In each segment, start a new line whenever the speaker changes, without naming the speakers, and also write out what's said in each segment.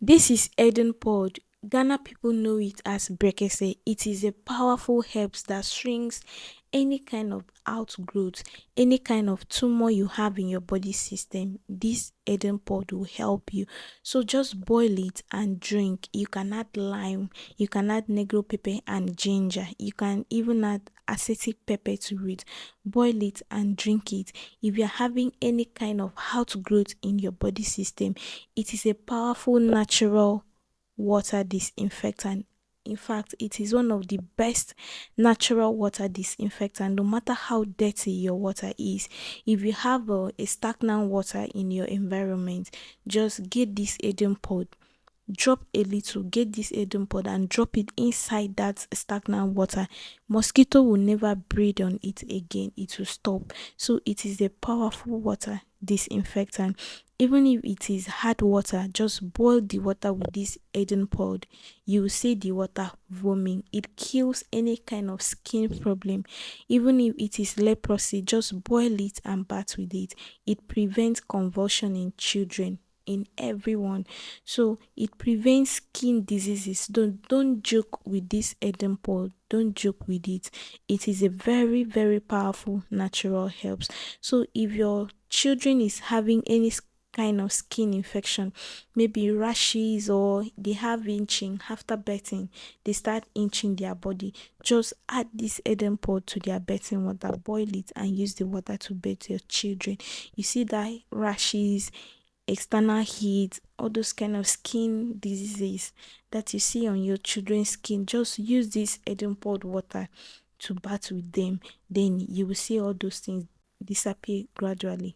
This is Eden pod. Ghana people know it as brekese. It is a powerful herb that shrinks any kind of outgrowth, any kind of tumor you have in your body system. This Eden pod will help you. So just boil it and drink. You can add lime, you can add negro pepper and ginger. You can even add acetic pepper to it. Boil it and drink it. If you're having any kind of outgrowth in your body system, it is a powerful natural water disinfectant. In fact, it is one of the best natural water disinfectant, no matter how dirty your water is. If you have a stagnant water in your environment, just get this Eden pod, drop a little, get this Eden pod and drop it inside that stagnant water. Mosquito will never breed on it again, it will stop. So it is a powerful water disinfectant. Even if it is hard water, just boil the water with this Eden pod. You will see the water foaming. It kills any kind of skin problem. Even if it is leprosy, just boil it and bath with it. It prevents convulsion in children, in everyone. So it prevents skin diseases. Don't joke with this Eden pod. Don't joke with it. It is a very, very powerful natural herbs. So if your children is having any kind of skin infection, maybe rashes, or they have inching after birthing, they start inching their body, just add this Eden pod to their bathing water, boil it and use the water to bathe your children. You see that rashes, external heat, all those kind of skin diseases that you see on your children's skin, just use this Eden pod water to bath with them. Then you will see all those things disappear gradually,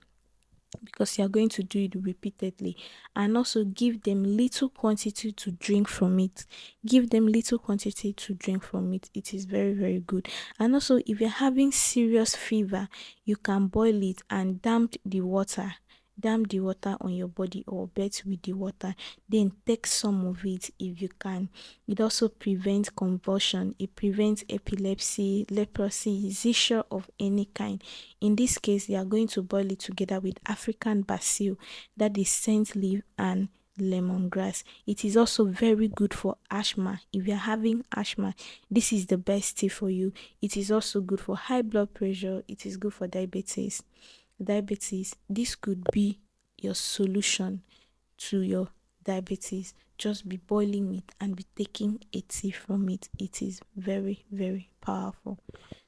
because you are going to do it repeatedly. And also give them little quantity to drink from it. Give them little quantity to drink from it. It is very, very good. And also, if you're having serious fever, you can boil it and damp the water on your body or bathe with the water. Then take some of it if you can. It also prevents convulsion, it prevents epilepsy, leprosy, seizure of any kind. In this case, you are going to boil it together with African basil, that is scent leaf and lemongrass. It is also very good for asthma. If you're having asthma, this is the best tea for you. It is also good for high blood pressure. It is good for diabetes. This could be your solution to your diabetes. Just be boiling it and be taking a tea from it. It is very, very powerful.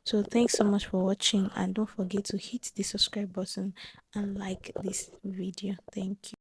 So thanks so much for watching, and don't forget to hit the subscribe button and like this video. Thank you.